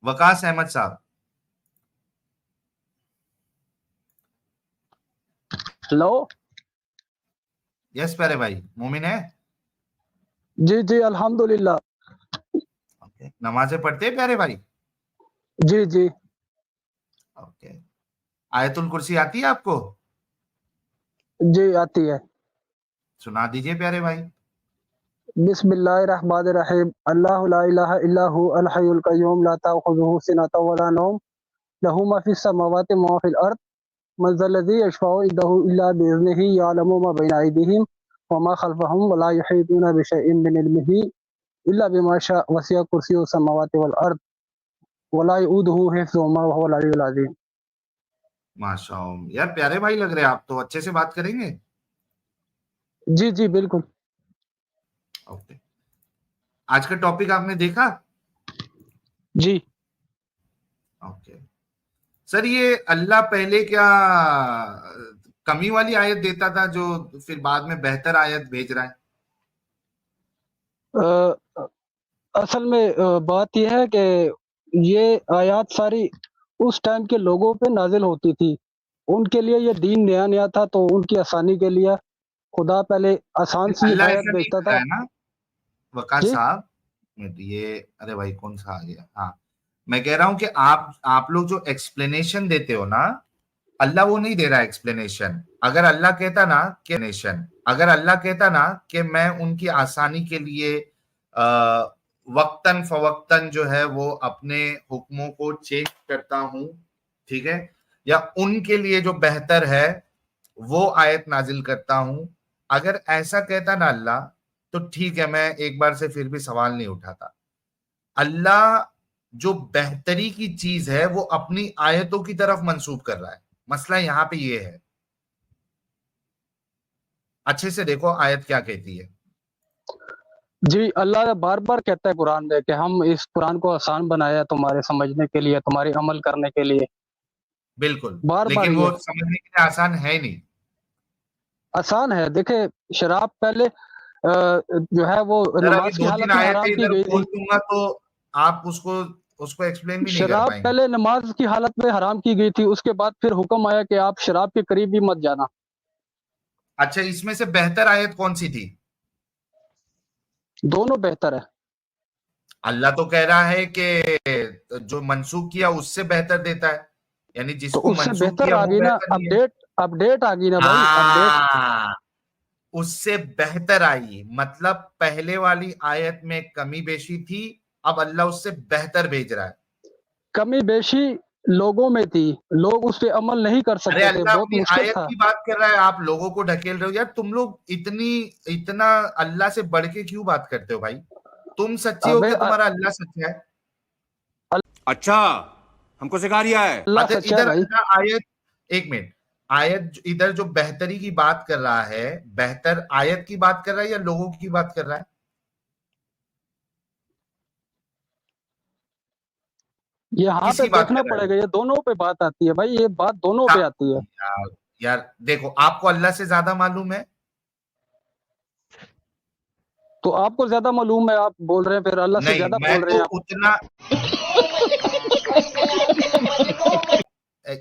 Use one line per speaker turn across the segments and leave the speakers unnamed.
वकास अहमद साहब।
Hello.
Yes प्यारे भाई, मोमिन है।
जी जी अल्हम्दुलिल्लाह।
ओके, नमाजें पढ़ते हैं प्यारे भाई?
जी जी
ओके। आयतुल कुर्सी आती है आपको?
जी आती है।
सुना दीजिए प्यारे भाई।
बिस्मिल्लाहिर्रहमानिर्रहीम। अल्लाहु ला इलाहा इल्ला हु अल हय्युल क़य्यूम ला तअखुज़ुहु सिनतुन वला नौम लहू मा फ़िस समावाति व मा फ़िल अर्द मन ज़ल्लज़ी यशफ़अउ इंदहु इल्ला बिइज़्निही यअलमु मा बैना अयदीहिम व मा ख़ल्फ़हुम व ला युहीतूना बिशैइन मिन इल्मिही इल्ला बिमा शाअ वसिअ कुर्सियुहु समावाति वल अर्द व ला यऊदुहु हिफ़्ज़ुहुमा व हुवल अलिय्युल अज़ीम।
माशाअल्लाह यार, प्यारे भाई लग रहे हैं आप, तो अच्छे से बात करेंगे।
जी जी बिल्कुल।
ओके, आज का टॉपिक आपने देखा?
जी
ओके सर, ये अल्लाह पहले क्या कमी वाली आयत देता था जो फिर बाद में बेहतर आयत भेज रहा है?
अ, असल में बात यह है कि ये आयत सारी उस टाइम के लोगों पे नाज़िल होती थी। उनके लिए ये दीन नया-नया था, तो उनकी आसानी के लिए खुदा पहले आसान सी
अल्लाह
आयत
ऐसा नहीं
भेजता
कर रहा
था।
है ना वकास
जी,
साहब? ये अरे भाई कौन सा आ गया? हाँ, मैं कह रहा हूं कि आप लोग जो एक्सप्लेनेशन देते हो ना, अल्लाह वो नहीं दे रहा एक्सप्लेनेशन। अगर अल्लाह कहता ना कि मैं उनकी आसानी के लिए वक्तन फवक्तन जो है वो अपने हुक्मों को चेंज करता हूं, ठीक है, या उनके लिए जो बेहतर है वो आयत नाजिल करता हूं, अगर ऐसा कहता ना अल्लाह, तो ठीक है, मैं एक बार से फिर भी सवाल नहीं उठाता। अल्लाह जो बेहतरी की चीज है वो अपनी आयतों की तरफ मंसूब कर रहा है। मसला यहां पे ये है, अच्छे से देखो आयत क्या कहती है।
जी, अल्लाह बार-बार कहता है कुरान में कि हम इस कुरान को आसान बनाया है तुम्हारे समझने के लिए, तुम्हारे अमल करने के लिए।
बिल्कुल,
बार-बार
लेकिन वो
ये
समझने के लिए आसान है नहीं।
आसान है। देखिए, शराब पहले जो है वो
सर अभी
नमाज़ की
दो तीन
हालत में
आयतें
हराम की
इधर
गई
बोल
थी।
दूंगा तो आप उसको उसको एक्सप्लेन भी नहीं कर
शराब
पाएंगे।
पहले नमाज़ की हालत में हराम की गई थी, उसके बाद फिर हुक्म आया कि आप शराब के करीब भी मत जाना।
अच्छा, इसमें से बेहतर आयत कौन सी थी?
दोनों बेहतर है।
अल्लाह तो कह रहा है कि जो मंसूख किया उससे बेहतर देता है, यानी
तो
जिसको
उससे
मंसूख
बेहतर
किया
आ
वो
गई ना,
बेहतर नहीं है।
अपडेट आ गई ना भाई, अपडेट।
हाँ, उससे बेहतर आई, मतलब पहले वाली आयत में कमी बेशी थी, अब अल्लाह उससे बेहतर भेज रहा है।
कमी बेशी लोगों में थी, लोग उस पे अमल नहीं कर
अरे
सकते थे,
अल्लाह
बहुत
अपनी
मुश्किल
आयत
था।
की बात कर रहा है, आप लोगों को ढकेल रहे हो। यार तुम लोग इतना अल्लाह से बढ़ के क्यों बात करते हो भाई? तुम सच्चे हो
अबे
क्या तुम्हारा अल्लाह सच्चा है?
अच्छा, हमको सिखा रिया है।
अल्लाह
अगर
सच्चा है
इधर
भाई।
अल्लाह आयत, एक मिनट, इधर जो बेहतरी की बात कर रहा है, बेहतर आयत की बात कर रहा है या लोगों की बात कर रहा है?
यहाँ पे
किसकी बात
देखना
कर रहा है?
पड़ेगा, ये दोनों पे बात आती है भाई, ये बात दोनों पे आती है।
यार यार देखो, आपको अल्लाह से ज्यादा मालूम है।
तो आपको ज़्यादा मालूम है, आप बोल रहे हैं, फिर अल्लाह से
नहीं,
ज़्यादा
मैं
बोल रहे
तो
हैं आप।
उतना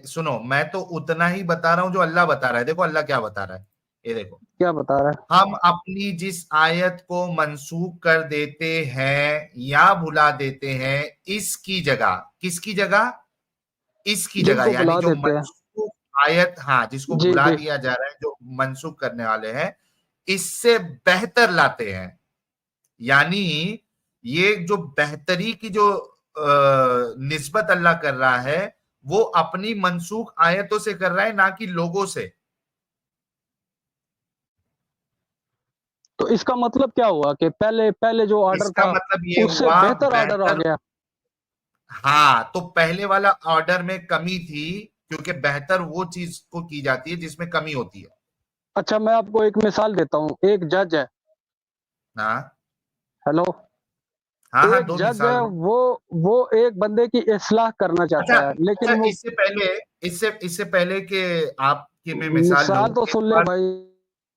सुनो, मैं तो उतना ही बता रहा हूं जो अल्लाह बता रहा है। देखो अल्लाह क्या बता रहा है, ये देखो।
क्या बता रहा है?
हम अपनी जिस आयत को मनसूख कर देते हैं या भुला देते हैं, इसकी जगह, किसकी जगह? इसकी जगह,
जिनको
यानी
बुला
जो
देते हैं।
मनसूख आयत, हाँ, जिसको
जी,
भुला
जी।
दिया जा रहा है, जो मनसूख करने वाले हैं, इससे बेहतर लाते हैं। यानी ये जो बेहतरी की जो निस्बत अल्लाह कर रहा है, वो अपनी मनसूख आयतों से कर रहा है, ना कि लोगों से।
तो इसका मतलब क्या हुआ कि पहले पहले जो ऑर्डर
इसका
था,
मतलब ये
उससे
हुआ
बेहतर ऑर्डर आ
बेहतर।
गया।
हाँ, तो पहले वाला ऑर्डर में कमी थी, क्योंकि बेहतर वो चीज को की जाती है जिसमें कमी होती है।
अच्छा, मैं आपको एक मिसाल देता हूँ। एक जज है।
हाँ
हेलो।
हाँ हाँ,
एक
दो
जज
मिसाल
है,
दो।
वो एक बंदे की इस्लाह करना
अच्छा
चाहता है,
अच्छा,
लेकिन वो
इससे पहले कि आपकी मैं मिसाल लूं,
मिसाल तो
एक
सुन ले
बार
भाई।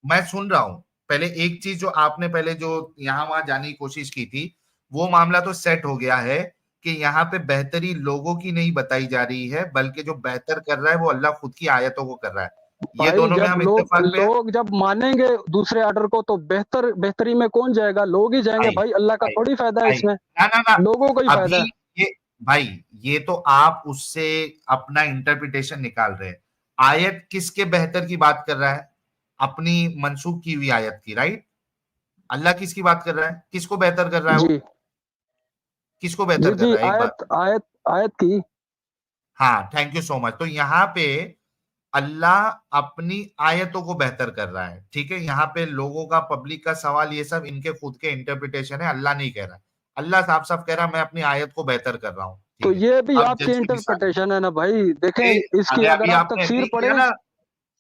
मैं सुन रहा हूं। पहले एक चीज जो आपने पहले जो यहां वहां जाने की कोशिश की थी, वो मामला तो सेट हो गया है। कि यहाँ पे बेहतरी लोगों की नहीं बताई जा रही है, बल्कि जो बेहतर कर रहा है वो अल्लाह खुद की आयतों को कर रहा है। ये
भाई
दोनों में
जब
हम
लोग
इत्तेफाक पे हैं?
लोग जब मानेंगे दूसरे ऑर्डर को तो बेहतरी में कौन जाएगा? लोग ही जाएंगे
भाई
भाई, अल्लाह का
भाई
थोड़ी फायदा है
भाई
इसमें,
ना ना ना,
लोगों को ही फायदा
अभी
है।
ये भाई, ये तो आप उससे अपना इंटरप्रिटेशन निकाल रहे हैं। आयत किसके बेहतर की बात कर रहा है? अपनी मनसूख की हुई आयत की, राइट? अल्लाह किसकी बात कर रहा है? किसको बेहतर कर रहा है वो?
जी
किसको
जी
बेहतर कर
जी,
रहा है, एक बात?
आयत आयत आयत की।
हाँ, थैंक यू सो मच। तो यहाँ पे अल्लाह अपनी आयतों को बेहतर कर रहा है, ठीक है? यहाँ पे लोगों का, पब्लिक का सवाल, ये सब इनके खुद के इंटरप्रिटेशन है, अल्लाह नहीं कह रहा है। अल्लाह साफ साफ कह रहा है मैं अपनी आयत को बेहतर कर रहा हूँ,
तो
ठीक है?
ये भी
अब
आपकी
जज की मिसाल है।
इंटरप्रिटेशन है ना भाई, देखें
अरे
इसकी
अरे,
अगर
अभी
आप
आपने
तफसीर
नहीं किया
पढ़े
ना।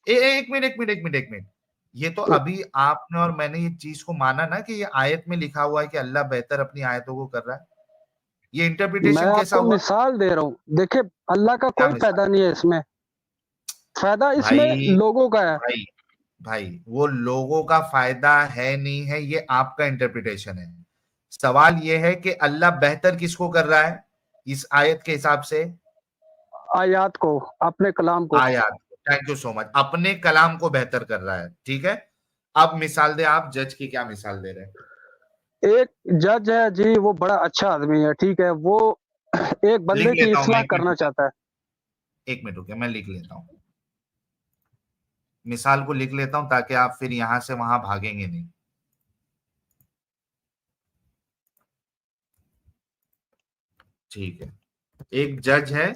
एक मिनट, एक मिनट, एक मिनट, एक मिनट। ये तो
तो
अभी आपने और मैंने ये चीज को माना ना कि ये आयत में लिखा हुआ है कि अल्लाह बेहतर अपनी आयतों को कर रहा है। ये
मैं
इंटरप्रिटेशन कैसा
आपको
हुआ?
मिसाल दे रहा हूँ, देखिए अल्लाह का
क्या
कोई
मिसाल?
फायदा नहीं है इसमें, फायदा इसमें
भाई
लोगों का है।
भाई भाई, वो लोगों का फायदा है नहीं है, ये आपका इंटरप्रिटेशन है। सवाल ये है कि अल्लाह बेहतर किसको कर रहा है इस आयत के हिसाब से?
आयात को, अपने कलाम को।
आयत। Thank you so much. अपने कलाम को बेहतर कर रहा है, ठीक है? अब मिसाल दे, आप जज की क्या मिसाल दे रहे हैं?
एक जज है जी, वो बड़ा अच्छा आदमी है, ठीक है, वो एक
लिख
बंदे की
लेता हूँ मैं,
इस्लाह
एक मिनट
करना
रुके,
चाहता है।
एक मिनट रुके, मैं लिख लेता हूँ। मिसाल को लिख लेता हूं ताकि आप फिर यहां से वहां भागेंगे नहीं। ठीक है। एक जज है,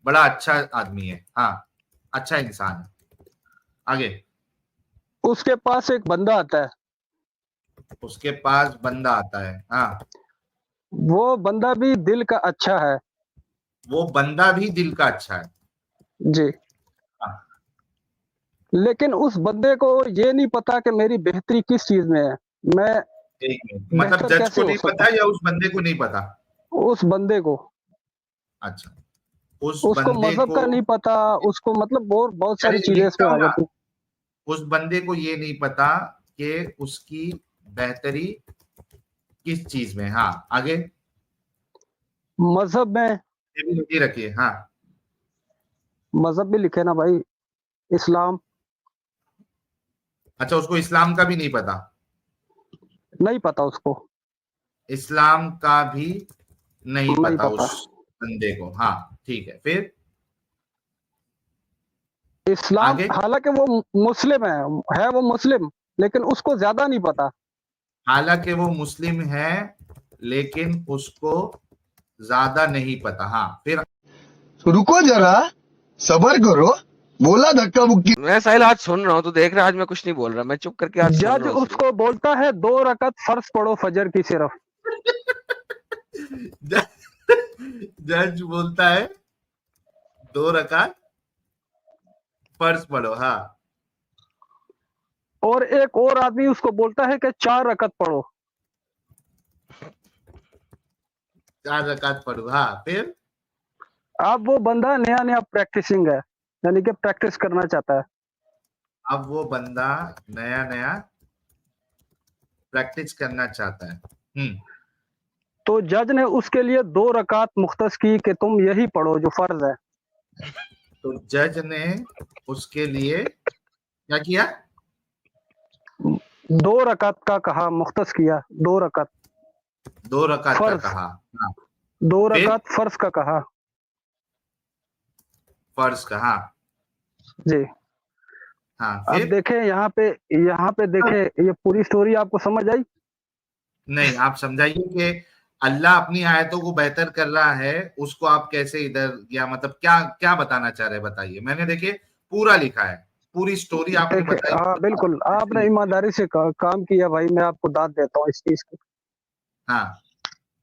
बड़ा अच्छा आदमी है, हाँ, अच्छा इंसान है। आगे।
उसके पास एक बंदा आता है,
उसके पास बंदा आता है, हाँ।
वो बंदा भी दिल का अच्छा है।
वो बंदा भी दिल का अच्छा है,
जी,
हाँ।
लेकिन उस बंदे को ये नहीं पता कि मेरी बेहतरी किस चीज में है, मैं
एक मिनट, मतलब
बेहतर
जज
कैसे
को
हो
नहीं
सकता
पता या उस बंदे को नहीं पता?
हूं। उस बंदे को,
अच्छा, उस
उसको
बंदे
मजहब
को।
का नहीं पता, उसको मतलब और बहुत
अरे
सारी चीजें
लिखता
इसमें आ
हूं ना।
जाती।
उस बंदे को ये नहीं पता कि उसकी बेहतरी किस चीज में है, हाँ। आगे।
मजहब में,
ये भी लिखी रखिए, हाँ।
मजहब भी लिखे ना भाई, इस्लाम।
अच्छा, उसको इस्लाम का भी नहीं पता?
नहीं पता उसको,
इस्लाम का भी नहीं
नहीं
पता
पता।
उस बंदे को, हाँ। ठीक है, फिर
इस्लाम,
आगे।
हालांकि वो मुस्लिम है वो मुस्लिम, लेकिन उसको ज्यादा नहीं पता।
हालांकि वो मुस्लिम है, लेकिन उसको ज्यादा नहीं पता, हाँ। फिर
रुको जरा, सबर करो, बोला धक्का मुक्की।
मैं साहिल आज सुन रहा हूँ, तो देख रहा है आज मैं कुछ नहीं बोल रहा, मैं चुप करके आज सुन
जज
रहा हूँ सिर्फ।
उसको बोलता है 2 रकत फर्ज पढ़ो फजर की सिर्फ।
जज बोलता है 2 रकात फर्ज पढ़ो, हाँ।
और एक और आदमी उसको बोलता है कि 4 रकत पढ़ो।
4 रकात पढ़ो, हाँ। फिर
अब वो बंदा नया नया प्रैक्टिसिंग है, यानी कि प्रैक्टिस करना चाहता है।
अब वो बंदा नया नया प्रैक्टिस करना चाहता है,
तो जज ने उसके लिए 2 रकात मुख्तस की कि तुम यही पढ़ो जो फर्ज है।
तो जज ने उसके लिए क्या किया?
2 रकात का कहा, मुख्तस किया 2 रकात
2 रकात का
फर्ज,
कहा, हाँ।
2 रकात फर्ज का कहा।
फर्ज का, हाँ।
जी,
हाँ,
अब
फिर
देखें यहाँ पे देखें, ये पूरी स्टोरी आपको समझ आई?
नहीं, आप समझाइए कि अल्लाह अपनी आयतों को बेहतर कर रहा है, उसको आप कैसे इधर गया, मतलब क्या क्या बताना चाह रहे हैं, बताइए। मैंने देखिए पूरा लिखा है, पूरी स्टोरी आपने
देखे,
बताई,
हाँ बिल्कुल,
कैसे
आपने
लिखा है।
ईमानदारी से काम किया भाई, मैं आपको दाद देता हूँ इस चीज की।
हाँ,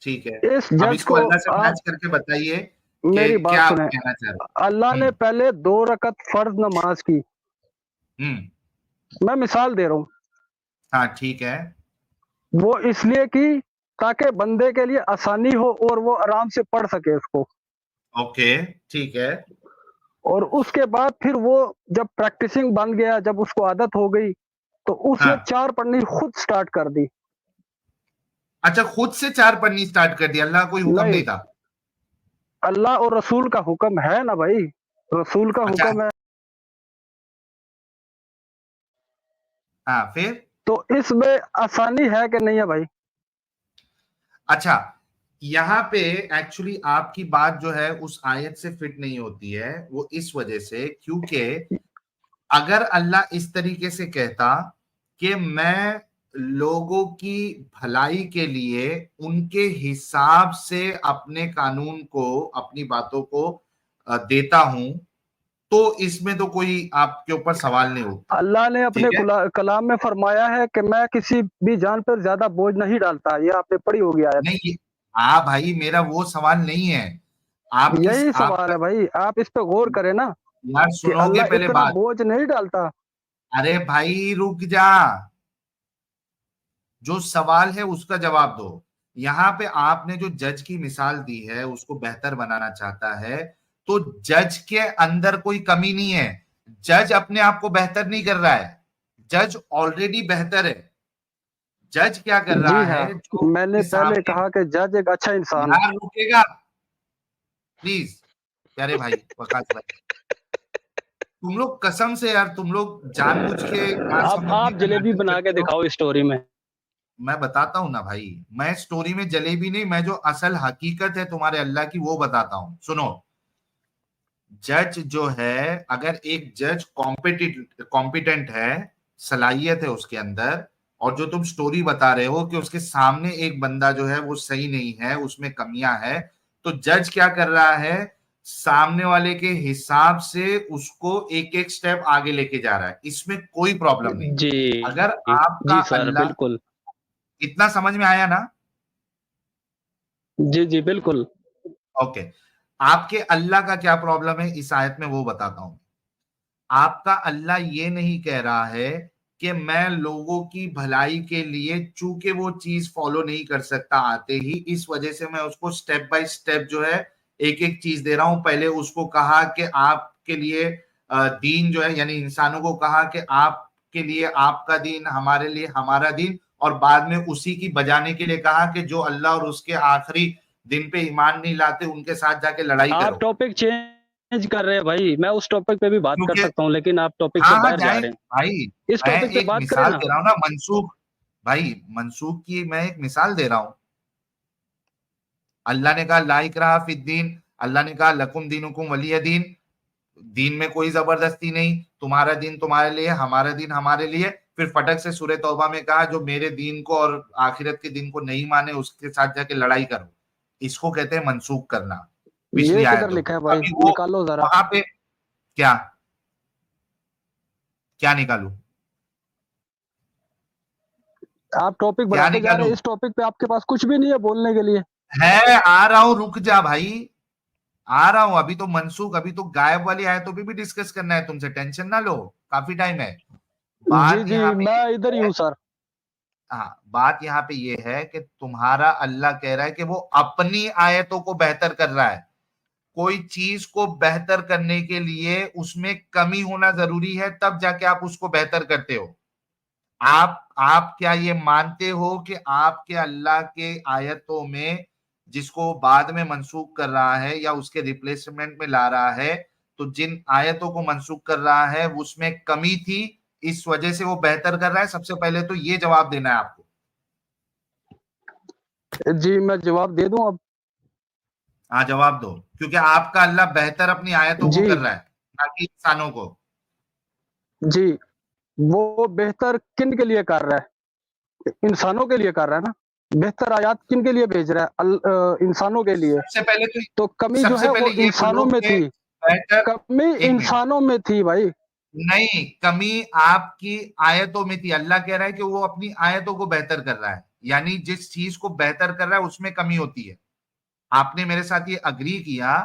ठीक है।
इस
अब
जज
इसको
को
अल्लाह से
आप
मैच करके बताइए
मेरी
कि
बात
क्या आप
सुने,
कहना चाह रहे
अल्लाह
हैं।
ने पहले 2 रकात फर्ज नमाज की, मैं मिसाल दे रहा हूँ,
हाँ, ठीक है।
वो इसलिए की ताकि बंदे के लिए आसानी हो और वो आराम से पढ़ सके उसको।
ओके, ठीक है।
और उसके बाद फिर वो जब प्रैक्टिसिंग बन गया, जब उसको आदत हो गई, तो उसने
हाँ,
4 पढ़नी खुद स्टार्ट कर दी।
अच्छा, खुद से 4 पढ़नी स्टार्ट कर दी, अल्लाह कोई हुक्म
नहीं,
नहीं था?
अल्लाह और रसूल का हुक्म है ना भाई, रसूल का
अच्छा,
हुक्म है,
हाँ फिर।
तो इसमें आसानी है कि नहीं है भाई?
अच्छा, यहाँ पे एक्चुअली आपकी बात जो है उस आयत से फिट नहीं होती है, वो इस वजह से क्योंकि अगर अल्लाह इस तरीके से कहता कि मैं लोगों की भलाई के लिए उनके हिसाब से अपने कानून को, अपनी बातों को देता हूं, तो इसमें तो कोई आपके ऊपर सवाल नहीं उठता।
अल्लाह ने अपने
ठीक है,
कलाम में फरमाया है कि मैं किसी भी जान पर ज्यादा बोझ नहीं डालता, ये आपने पढ़ी होगी आयत।
नहीं हाँ भाई, मेरा वो सवाल नहीं है। आपकी
यही सवाल
आपका
है भाई, आप इस पे गौर करें ना,
यार
कि
सुनोगे
अल्लाह
पहले
इतना
बात।
बोझ नहीं डालता।
अरे भाई रुक जा, जो सवाल है उसका जवाब दो। यहाँ पे आपने जो जज की मिसाल दी है उसको बेहतर बनाना चाहता है, तो जज के अंदर कोई कमी नहीं है। जज अपने आप को बेहतर नहीं कर रहा है, जज ऑलरेडी बेहतर है। जज क्या कर
जी
रहा
हाँ,
है, जो
मैंने
उसके
पहले
सामने।
कहा कि जज एक अच्छा इंसान है।
यार रुकेगा प्लीज, प्यारे भाई वकास भाई, तुम लोग कसम से यार, तुम लोग जानबूझ के ना समझने
आप
का
जलेबी
नाटक
बना के
करते हो।
दिखाओ स्टोरी में।
मैं बताता हूं ना भाई, मैं स्टोरी में जलेबी नहीं, मैं जो असल हकीकत है तुम्हारे अल्लाह की वो बताता हूं, सुनो। जज जो है, अगर एक जज कॉम्पिटेंट है, सलाहियत है उसके अंदर, और जो तुम स्टोरी बता रहे हो कि उसके सामने एक बंदा जो है वो सही नहीं है, उसमें कमियां है, तो जज क्या कर रहा है, सामने वाले के हिसाब से उसको एक एक स्टेप आगे लेके जा रहा है, इसमें कोई प्रॉब्लम नहीं।
जी
अगर आपका
जी सर,
अल्लाह,
बिल्कुल।
इतना समझ में आया ना?
जी जी बिल्कुल।
ओके, आपके अल्लाह का क्या प्रॉब्लम है इस आयत में वो बताता हूं। आपका अल्लाह ये नहीं कह रहा है कि मैं लोगों की भलाई के लिए, चूंकि वो चीज फॉलो नहीं कर सकता आते ही, इस वजह से मैं उसको स्टेप बाय स्टेप जो है एक एक चीज दे रहा हूं। पहले उसको कहा कि आपके लिए दीन जो है, यानी इंसानों को कहा कि आपके लिए आपका दीन, हमारे लिए हमारा दीन, और बाद में उसी की बजाने के लिए कहा कि जो अल्लाह और उसके आखिरी दिन पे ईमान नहीं लाते उनके साथ जाके लड़ाई
आप
करो।
टॉपिक चेंज कर रहे हैं भाई, मैं उस टॉपिक पे भी बात कर
क्योंकि
सकता हूँ, लेकिन आप टॉपिक से
हाँ हाँ
बाहर जा
जाए
रहे हैं।
भाई,
इस
मैं
टॉपिक पे
एक
बात करें
मिसाल
ना।
दे रहा हूँ ना मनसूख, भाई मनसूख की मैं एक मिसाल दे रहा हूँ। अल्लाह ने कहा ला इकराहा फिद्दीन, अल्लाह ने कहा लकुम दीनुकुम वलिय दीन, दीन में कोई जबरदस्ती नहीं, तुम्हारा दीन तुम्हारे लिए, हमारा दीन हमारे लिए। फिर फटक से सूरह तौबा में कहा जो मेरे दीन को और आखिरत के दिन को नहीं माने उसके साथ जाके लड़ाई करो। इसको कहते हैं मनसूख करना, पिछली
ये किधर
आयतों
लिखा है
को।
भाई,
अभी वो
निकालो जरा।
वहां पे क्या, क्या निकालू,
आप टॉपिक
क्या
बढ़ाते जा रहे
निकालू?
हैं, इस टॉपिक पे आपके पास कुछ भी नहीं है बोलने के लिए।
है, आ रहा हूं, रुक जा भाई, आ रहा हूं। अभी तो मनसूख, अभी तो गायब वाली आयतों पे भी डिस्कस करना है तुमसे, टेंशन ना लो, काफी टाइम है।
जी
बात
जी,
यहाँ पे
मैं
ये
इधर ही
है,
हूँ सर।
हाँ बात यहाँ पे ये है कि तुम्हारा अल्लाह कह रहा है कि वो अपनी आयतों को बेहतर कर रहा है। कोई चीज को बेहतर करने के लिए उसमें कमी होना जरूरी है, तब जाके आप उसको बेहतर करते हो। आप क्या ये मानते हो कि आपके अल्लाह के आयतों में, जिसको बाद में मनसूख कर रहा है या उसके रिप्लेसमेंट में ला रहा है, तो जिन आयतों को मनसूख कर रहा है उसमें कमी थी, इस वजह से वो बेहतर कर रहा है? सबसे पहले तो ये जवाब देना है आपको।
जी मैं जवाब दे दूं अब?
हाँ जवाब दो, क्योंकि आपका अल्लाह बेहतर अपनी आयतों को
जी
कर रहा है, ना कि इंसानों को।
जी, वो बेहतर किन के लिए कर रहा है? इंसानों के लिए कर रहा है ना। बेहतर आयात किन के लिए भेज रहा है? इंसानों के लिए।
सबसे पहले तो,
तो कमी जो
सबसे
है
पहले
वो
ये बोलो
इंसानों में
कि
थी,
बेहतर,
कमी
एक मिनट,
इंसानों में थी भाई।
नहीं कमी आपकी आयतों में थी। अल्लाह कह रहा है कि वो अपनी आयतों को बेहतर कर रहा है, यानी जिस चीज को बेहतर कर रहा है उसमें कमी होती है। आपने मेरे साथ ये अग्री किया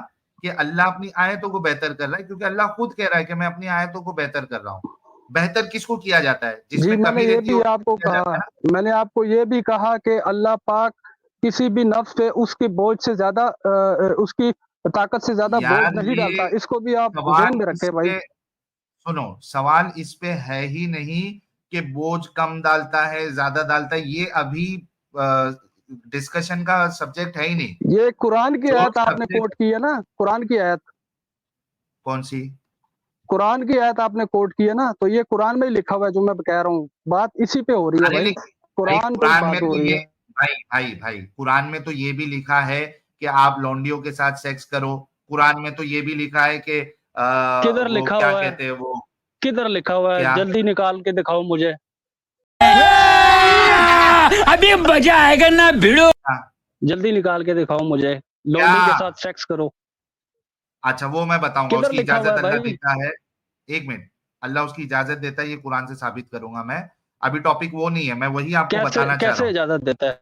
कि अल्लाह अपनी आयतों को बेहतर कर रहा है, क्योंकि अल्लाह खुद कह रहा है कि मैं अपनी आयतों को बेहतर कर रहा हूं। बेहतर किसको किया जाता है?
जी
जिसमें
मैंने
कमी
ये
रहती है
भी
उसको
आपको
किया
कहा,
जाता है ना।
मैंने आपको ये भी कहा कि अल्लाह पाक किसी भी नफ्स पे उसकी बोझ से ज्यादा उसकी ताकत से ज्यादा बोझ
यार
नहीं
ये
डालता, इसको भी आप
सवाल
जहन में
इस
रखें भाई।
पे, सुनो, सवाल इस पे है ही नहीं कि बोझ कम डालता है ज्यादा डालता है। ये अभी डिस्कशन का सब्जेक्ट है ही नहीं।
ये कुरान की
जो
आयत आपने
subject-
कोट की है ना, कुरान की आयत,
कौन सी?
कुरान की आयत आपने कोट की है ना, तो ये कुरान में ही लिखा हुआ है जो मैं कह रहा हूँ। बात इसी पे हो रही है
अरे
भाई,
लेकिन भाई
कुरान पे ही
कुरान में
बात हो
तो
रही
ये,
है।
भाई भाई भाई कुरान में तो ये भी लिखा है कि आप लौंडियों के साथ सेक्स करो। कुरान में तो ये भी लिखा है कि
किधर
वो
लिखा
क्या
हुआ है,
कहते हैं वो,
किधर लिखा हुआ है?
क्या?
जल्दी निकाल के दिखाओ मुझे।
अभी मजा आएगा ना भिड़ो।
हाँ,
जल्दी निकाल के दिखाओ मुझे,
क्या?
लौंडी के साथ सेक्स करो।
अच्छा वो मैं बताऊंगा,
किधर
उसकी
लिखा हुआ
इजाजत
है
अल्लाह
भाई?
देता है। एक मिनट, अल्लाह उसकी इजाजत देता है, ये कुरान से साबित करूंगा मैं। अभी टॉपिक वो नहीं है, मैं वही आपको
कैसे
बताना चाह रहा
कैसे
हूँ।
इजाजत देता है?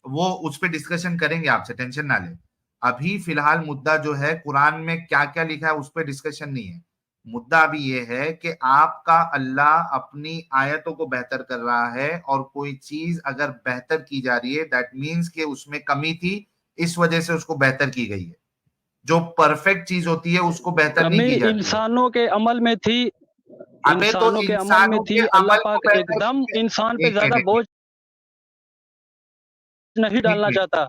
वो उस पर डिस्कशन करेंगे आपसे, टेंशन ना ले। अभी फिलहाल मुद्दा जो है कुरान में क्या क्या लिखा है उस पर डिस्कशन नहीं है। मुद्दा अभी ये है कि आपका अल्लाह अपनी आयतों को बेहतर कर रहा है, और कोई चीज अगर बेहतर की जा रही है दैट मीन्स कि उसमें कमी थी, इस वजह से उसको बेहतर की गई है। जो परफेक्ट चीज होती है उसको बेहतर नहीं
कमी
की जाती है।
इंसानों के अमल में थी,
अबे तो
इंसानों के अमल में
इंसानों
थी।
के
अल्लाह
अमल को
पाक
बेहतर
एकदम इंसान पे
एक
ज्यादा
मिनट,
बोझ नहीं
एक
डालना
मिनट,
चाहता।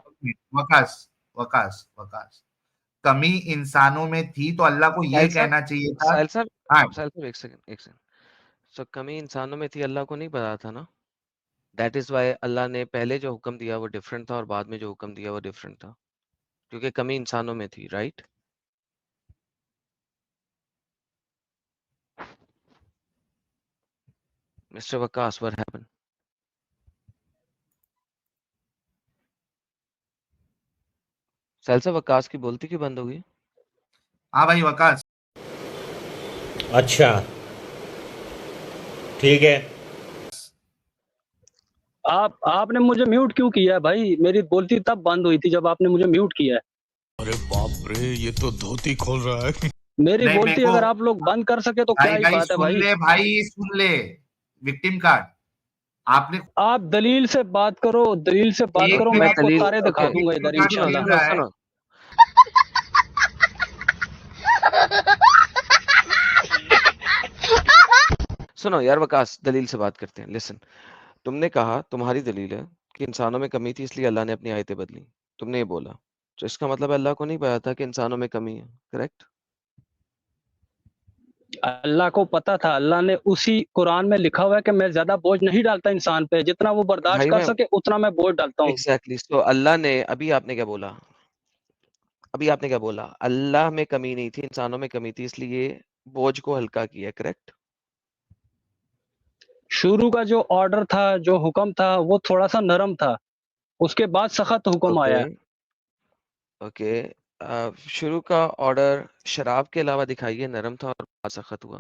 वकास, वकास, वकास, कमी इंसानों में थी तो अल्लाह को ये
साहिल साहब,
कहना चाहिए था।
साहिल साहब,
हाँ,
साहिल साहब, एक सेकंड, एक सेकंड। सो कमी इंसानों में थी, अल्लाह को नहीं पता था ना। दैट इज वाई अल्लाह ने पहले जो हुक्म दिया वो डिफरेंट था और बाद में जो हुक्म दिया वो डिफरेंट था, क्योंकि कमी इंसानों में थी, right? Mister Waqas, what happened? Sahil साहब, वकास की बोलती क्यों बंद हो गई?
हाँ भाई वकास,
अच्छा ठीक है।
आपने मुझे म्यूट क्यों किया है भाई? मेरी बोलती तब बंद हुई थी जब आपने मुझे म्यूट किया है।
अरे बाप रे, ये तो धोती खोल रहा है।
मेरी
नहीं मेरे
बोलती
को,
अगर आप लोग बंद कर सके तो क्या
भाई
ही
भाई
बात है
सुन
भाई।
ले, भाई सुन ले, विक्टिम कार्ड आपने
आप दलील से बात करो, दलील से बात
एक
करो, मैं
मैं
मिनट,
आपको
दलील,
तारे दिखा
ओके,
दूंगा
विक्टिम
इधर
कार्ड
सुनो
मिल
इंशाल्लाह।
सुनो
रहा है।
सुनो। सुनो यार वकास, दलील से बात करते हैं। लिसन, तुमने कहा तुम्हारी दलील है कि इंसानों में कमी थी इसलिए अल्लाह ने अपनी आयतें बदली, तुमने ये बोला। तो इसका मतलब अल्लाह को नहीं पता था कि इंसानों में कमी है, करेक्ट?
अल्लाह को पता था, अल्लाह ने उसी कुरान में लिखा हुआ है कि मैं ज्यादा बोझ नहीं डालता इंसान पे, जितना वो बर्दाश्त
भाई
कर
मैं
सके उतना मैं बोझ डालता हूँ।
एग्जैक्टली, तो अल्लाह ने, अभी आपने क्या बोला? अभी आपने क्या बोला? अल्लाह में कमी नहीं थी, इंसानों में कमी थी, इसलिए बोझ को हल्का किया, करेक्ट?
शुरू का जो ऑर्डर था, जो हुक्म था, वो थोड़ा सा नरम था, उसके बाद सख्त हुक्म
ओके,
आया।
ओके। शुरू का ऑर्डर शराब के अलावा दिखाइए, नरम था और बाद सख्त हुआ।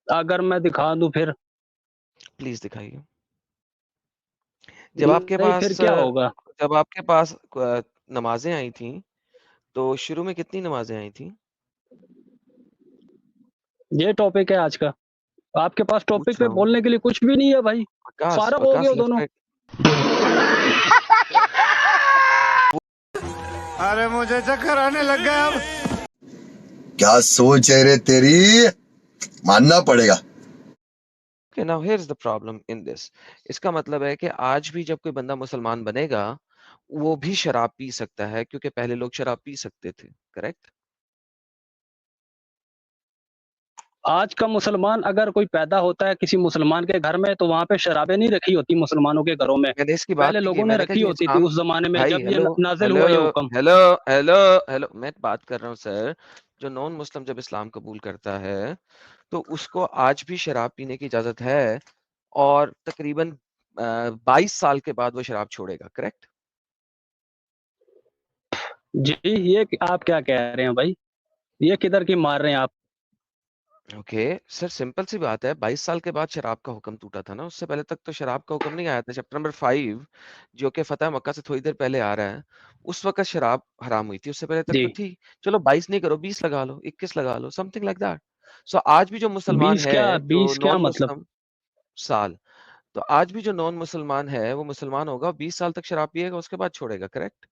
अगर मैं दिखा दूं फिर?
प्लीज दिखाइए। जब आपके
नहीं, फिर
पास
क्या होगा?
जब आपके पास नमाजें आई थी, तो शुरू में कितनी नमाजें आई थी?
ये टॉपिक है आज का? आपके पास टॉपिक
पूछ
पे
रहा हूँ।
बोलने के लिए कुछ भी नहीं है भाई,
वकास,
फारग हो गए
वकास,
हो
लेफ्ट
दोनों।
राइट।
अरे मुझे चक्कर आने लग गया अब।
क्या सोच है रे तेरी, मानना पड़ेगा।
Okay, now here's the problem in this. इसका मतलब है कि आज भी जब कोई बंदा मुसलमान बनेगा, वो भी शराब पी सकता है, क्योंकि पहले लोग शराब पी सकते थे, करेक्ट?
आज का मुसलमान अगर कोई पैदा होता है किसी मुसलमान के घर में, तो वहां पे शराबें नहीं रखी होती मुसलमानों के घरों में।
मैंने इसकी बात
पहले
नहीं की,
लोगों ने
मैंने कहा
रखी
ये
होती थी
इस्लाम।
उस जमाने में
भाई
जब ये
हेलो,
नाजिल
हेलो,
हुआ ये हुक्म।
हेलो, हेलो, हेलो, मैं बात कर रहा हूँ सर। जो नॉन मुस्लिम जब इस्लाम कबूल करता है, तो उसको आज भी शराब पीने की इजाजत है, और तकरीबन 22 साल के बाद वो शराब छोड़ेगा, करेक्ट?
जी, ये आप क्या कह रहे हैं भाई? ये किधर की मार रहे हैं आप?
ओके सर, सिंपल सी बात है, 22 साल के बाद शराब का हुक्म टूटा था ना, उससे पहले तक तो शराब का हुक्म नहीं आया था। चैप्टर नंबर 5 जो कि फतह मक्का से थोड़ी देर पहले आ रहा है, उस वक्त शराब हराम हुई थी, उससे पहले तक
जी,
तो थी। चलो 22 नहीं करो, 20 लगा लो, 21 लगा लो, समथिंग लाइक दैट। सो आज भी जो मुसलमान
20
है,
क्या,
जो
20 क्या
नॉन
मतलब?
मुस्लिम साल, तो आज भी जो नॉन मुसलमान है वो मुसलमान होगा, 20 साल तक शराब पिएगा, उसके बाद छोड़ेगा, करेक्ट?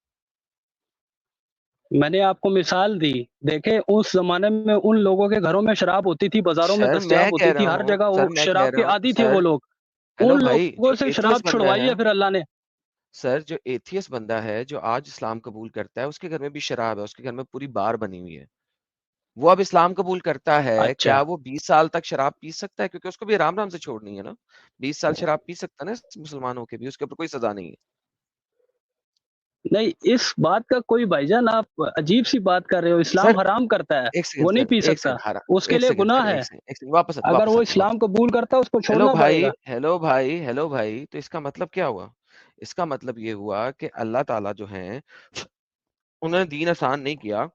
मैंने आपको मिसाल दी। देखे, उस जमाने में उन लोगों के घरों में शराब होती थी, बाजारों में
सर मैं
दस्तयाब
कह
होती
रहा
थी, हर
हूँ,
जगह वो
सर मैं कह
शराब
रहा
के
हूँ
आदी थे वो
सर,
लोग।
हेलो
उन
भाई,
लोगों
जो
से शराब
एथियस्ट बंदा
छुड़वाई
है
है फिर अल्लाह ने।
सर, जो एथियस्ट बंदा है, जो आज इस्लाम कबूल करता है, उसके घर में भी शराब है, उसके घर में पूरी बार बनी हुई है। वो अब इस्लाम कबूल करता है,
अच्छा,
क्या वो 20 साल तक शराब पी सकता है? क्योंकि उसको भी आराम-आराम से छोड़नी है ना। 20 साल शराब पी सकता है ना मुसलमान होके भी, उसके ऊपर कोई सज़ा नहीं है।
नहीं इस बात का कोई भाईजान आप अजीब सी बात कर रहे हो,
सर,
इस्लाम हराम करता है,
1 सेकंड
वो नहीं
सर,
पी
1
सकता,
सेकंड हरा
उसके
1
लिए
सेकंड
गुनाह
सर,
है।
1 सेकंड, 1 सेकंड वापस आते
अगर
वापस
वो
आते हैं,
इस्लाम
वापस आते हैं।
कबूल करता है उसको
हेलो
छोड़ना
भाई,
पड़ेगा।
हेलो भाई, हेलो भाई, तो इसका मतलब क्या हुआ? इसका मतलब ये हुआ कि अल्लाह ताला जो हैं, उन्होंने दीन आसान नहीं किया।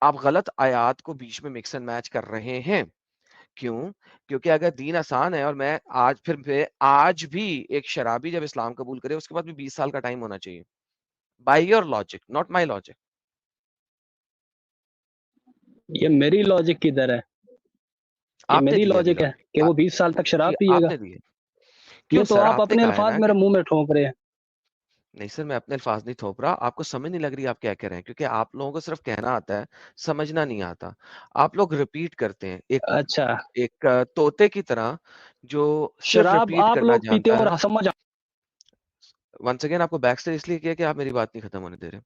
आप गलत आयात को बीच में मिक्स एंड मैच कर रहे हैं। क्यों? क्योंकि अगर दीन आसान है और मैं आज भी एक शराबी जब इस्लाम कबूल करे, उसके बाद भी 20 साल का टाइम होना चाहिए। By your logic, not my logic.
ये मेरी लॉजिक किधर है? ये
आपने
मेरी
दी है अभी
लॉजिक है कि
आ,
वो 20 साल तक शराब
ये
पिएगा।
आपने दी है।
ये
क्यों
तो
सर?
आप
आपने
अपने
कहा है
अल्फाज
ना
मेरे
कि
मुंह में ठोक रहे हैं।
नहीं सर, मैं अपने अल्फाज नहीं थोप रहा। आपको समझ नहीं लग रही आप क्या कह रहे हैं, क्योंकि आप लोगों को सिर्फ कहना आता है, समझना नहीं आता। आप लोग रिपीट करते हैं
अच्छा,
एक तोते की तरह, जो सिर्फ
शराब
रिपीट
आप
करना
लोग पीते
जानता
हो
है।
और समझ।
वंस अगेन आपको बैक स्टेज इसलिए किया कि आप मेरी बात नहीं खत्म होने दे रहे।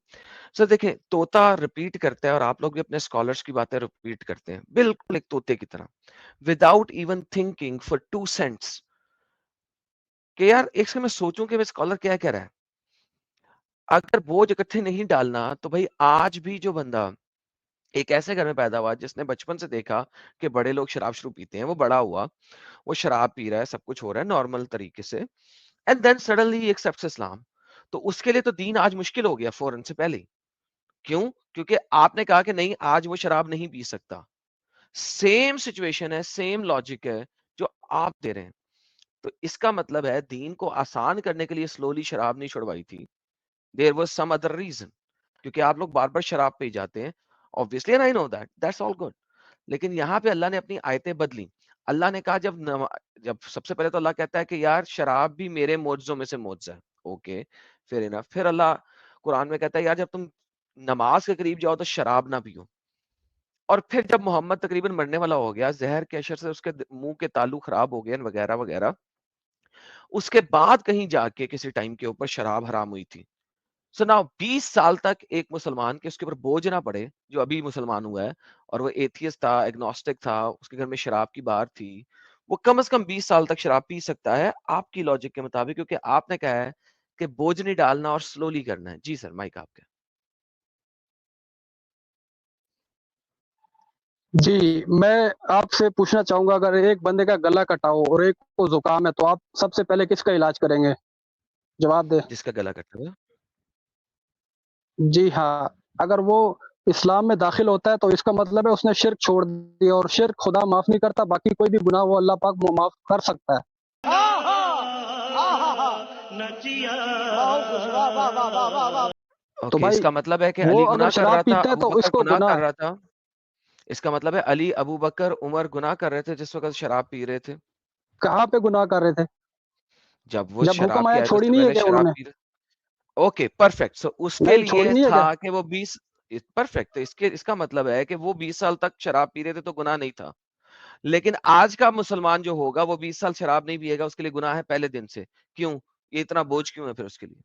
सर देखिए, तोता रिपीट करता है और आप लोग भी अपने स्कॉलर्स की बातें रिपीट करते हैं, बिल्कुल एक तोते की तरह, without even thinking for 2 cents कि यार एक सेकंड मैं सोचूं कि मैं स्कॉलर क्या कह रहा है। अगर बोझ इकट्ठे नहीं डालना, तो भाई आज भी जो बंदा एक ऐसे घर में पैदा हुआ जिसने बचपन से देखा कि बड़े लोग शराब शुरू पीते हैं, वो बड़ा हुआ, वो शराब पी रहा है, सब कुछ हो रहा है नॉर्मल तरीके से, एंड देन सडनली ही एक्सेप्ट्स इस्लाम, तो उसके लिए तो दीन आज मुश्किल हो गया फौरन से पहले ही। क्यों? क्योंकि आपने कहा कि नहीं आज वो शराब नहीं पी सकता। सेम सिचुएशन है, सेम लॉजिक है जो आप दे रहे हैं। तो इसका मतलब है दीन को आसान करने के लिए स्लोली शराब नहीं छुड़वाई थी। There was some other reason, क्योंकि आप लोग बार-बार शराब पे ही जाते हैं। Obviously and I know that, that's all good. लेकिन यहाँ पे अल्लाह ने अपनी आयतें बदली। अल्लाह ने कहा जब सबसे पहले तो अल्लाह कहता है कि यार शराब भी मेरे मौजज़ों में से मौजज़ है। Okay, fair enough. फिर अल्लाह कुरान में कहता है यार जब तुम नमाज के करीब जाओ तो शराब ना पियो। और फिर जब मोहम्मद तकरीबन मरने वाला हो गया, ज़हर के असर से उसके मुँह के तालू खराब हो गए वगैरह-वगैरह, उसके बाद कहीं जाके किसी टाइम के ऊपर शराब हराम हुई थी। सो नाउ 20 साल तक एक मुसलमान के उसके ऊपर बोझ ना पड़े, जो अभी मुसलमान हुआ है और वो एथियस्ट था, एग्नोस्टिक था, उसके घर में शराब की बार थी, वो कम से कम 20 साल तक शराब पी सकता है आपकी लॉजिक के मुताबिक, क्योंकि आपने कहा है कि बोझ नहीं डालना और स्लोली करना है। जी सर, माइक आपका।
जी, मैं आपसे पूछना चाहूँगा अगर एक बंदे का गला कटा हो और एक को ज़ुकाम है, तो आप सबसे पहले किसका इलाज करेंगे? जवाब दें।
जिसका गला कटा हुआ है।
जी हाँ, अगर वो इस्लाम में दाखिल होता है तो इसका मतलब है उसने शिर्क छोड़ दिया और शिर्क खुदा माफ़ नहीं करता, बाकी कोई भी गुनाह वो अल्लाह पाक वो माफ़ कर सकता है। तो
ओके,
भाई
इसका मतलब है कि
वो
अली
अगर
गुनाह कर
शराब
रहा था,
पीता है
अबू
तो
बकर
इसको
गुनाह
गुनाह
कर
है।
रहा था। इसका मतलब है अली, अबू बकर, उमर गुनाह कर रहे थे जिस वक़्त शराब पी रहे थे।
कहाँ पे गुनाह कर रहे थे?
जब वो
जब
शराब
हुक्म
की
आया
आयतों
छोड़ी
से
नहीं है
पहले
क्या
शराब
उन्होंने?
पी रहे। Okay, perfect. सो उसके
नहीं, छोड़ी
लिए
नहीं है क्या?
था कि वो 20 परफेक्ट, तो इसका मतलब है कि वो 20 साल तक शराब पी रहे थे तो गुनाह नहीं था। लेकिन आज का मुसलमान जो होगा वो 20 साल शराब नहीं पिएगा, उसके लिए गुनाह है पहले दिन से। क्यों? ये इतना बोझ क्यों है फिर उसके लिए?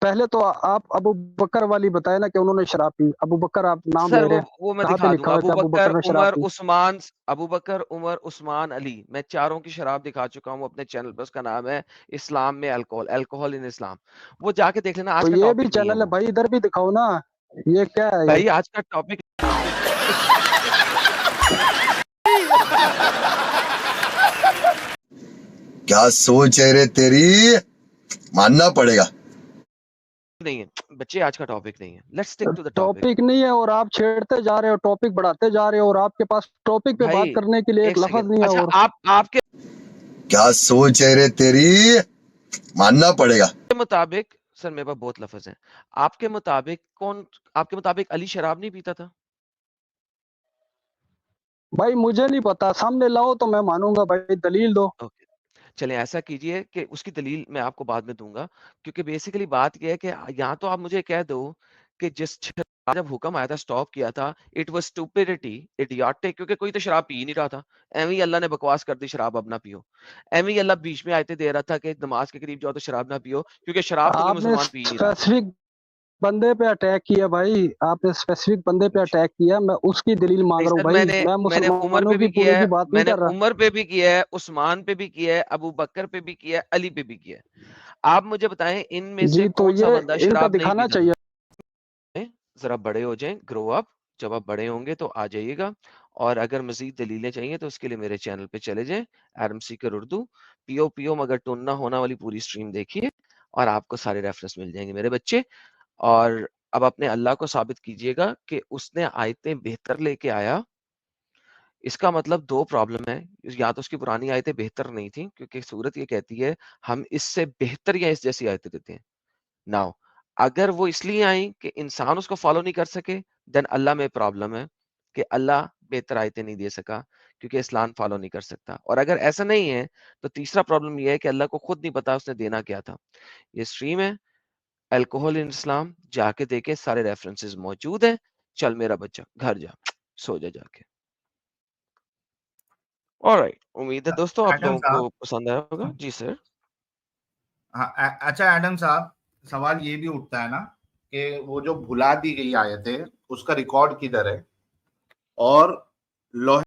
पहले तो आप अबू बकर वाली बताए ना कि उन्होंने शराब पी। अबू बकर आप नाम
सर
ले रहे हैं।
वो मैं
कहाँ पे
दिखा
लिखा
दूँगा।
हुआ है कि अबू बकर ने शराब पी?
अबू बकर, उमर, उस्मान, अली, मैं चारों की शराब दिखा चुका हूँ अपने चैनल पे। उसका नाम है इस्लाम में अल्कोहल, अल्कोहल इन इस्लाम। वो जाके देख लेना,
तो
आज का
ये भी
टॉपिक नहीं है
चैनल है
वो।
भाई, इधर भी दिखाओ ना। ये क्या है ये?
भाई आज का टॉपिक
क्या सोच है रे तेरी, मानना पड़ेगा।
नहीं है। बच्चे आज का टॉपिक नहीं है। Let's stick to the topic.
Topic नहीं है और आप छेड़ते जा रहे हो, टॉपिक बढ़ाते जा रहे हो और आपके पास टॉपिक पे
भाई
बात करने के लिए एक
1 सेकंड।
लफ्ज़ नहीं है
अच्छा
और
आप आपके
क्या सोच है रे तेरी, मानना पड़ेगा।
मुताबिक सर मेरे पास बहुत लफ्ज़ हैं। आपके मुताबिक अली शराब नहीं पीता था?
भाई मुझे नहीं पता, सामने लाओ तो मैं मानूँगा भाई, दलील दो।
ओके। चलें ऐसा कीजिए कि उसकी दलील मैं आपको बाद में दूँगा, क्योंकि बेसिकली बात ये है कि या तो आप मुझे कह दो कि जिस जब हुक्म आया था स्टॉप किया था, इट वाज स्टूपिडिटी, इडियोटिक, क्योंकि कोई तो शराब पी ही नहीं रहा था। एवं ही अल्लाह ने बकवास कर दी शराब अब ना पियो। एवं ही अल्लाह बीच में आयतें दे रहा था कि नमाज के करीब जाओ तो शराब ना पियो, क्योंकि शराब तो कोई
आपने
मुसलमान पी ही नहीं रहा।
स्पेसिफिक बंदे पे अटैक किया भाई, आपने स्पेसिफिक बंदे पे अटैक किया, मैं उसकी दलील मांग
नहीं
रहा हूँ
सर,
भाई,
मैंने
मैं
मैंने उमर
मुसलमानों
पे
की
भी किया
पूरे
है,
की बात नहीं
मैंने
कर रहा।
उमर पे भी किया है, उस्मान पे भी किया है, अबू बकर पे भी किया है, अली पे भी किया है। आप मुझे बताएं इनमें से
जी तो
कौन सा
ये
बंदा
इनका
शराब नहीं
दिखाना
पीता
चाहिए।
था? जरा बड़े हो जाएं, ग्रो अप। जब आप बड़े होंगे तो आ जाइएगा। और अगर मजीद दलीलें चाहिए तो उसके लिए मेरे चैनल पे चले जाएं, RM Sikar Urdu, PO PO मगर टुन्ना होना वाली पूरी स्ट्रीम देखिए और आपको सारे रेफरेंस मिल जाएंगे मेरे बच्चे। और अब अपने अल्लाह को साबित कीजिएगा कि उसने आयतें बेहतर लेके आया। इसका मतलब दो प्रॉब्लम है, या तो उसकी पुरानी आयतें बेहतर नहीं थी, क्योंकि सूरत ये कहती है हम इससे बेहतर या इस जैसी आयतें देते हैं। नाउ अगर वो इसलिए आई कि इंसान उसको फॉलो नहीं कर सके, देन अल्लाह में प्रॉब्लम है कि अल्लाह बेहतर आयतें नहीं दे सका क्योंकि इस्लाम फॉलो नहीं कर सकता। और अगर ऐसा नहीं है तो तीसरा प्रॉब्लम ये है कि अल्लाह को खुद नहीं पता उसने देना क्या था। ये स्ट्रीम है अल्कोहल इन इस्लाम, जाके देखे, सारे रेफरेंसेस मौजूद हैं। चल मेरा बच्चा घर जा, सो जा जाके। ऑलराइट, उम्मीद है दोस्तों आप
एडम
लोगों को
साहब,
पसंद आया होगा। जी सर।
हाँ अच्छा एडम साहब, सवाल ये भी उठता है ना कि वो जो भुला दी गई आयत है उसका रिकॉर्ड किधर है, और लोहे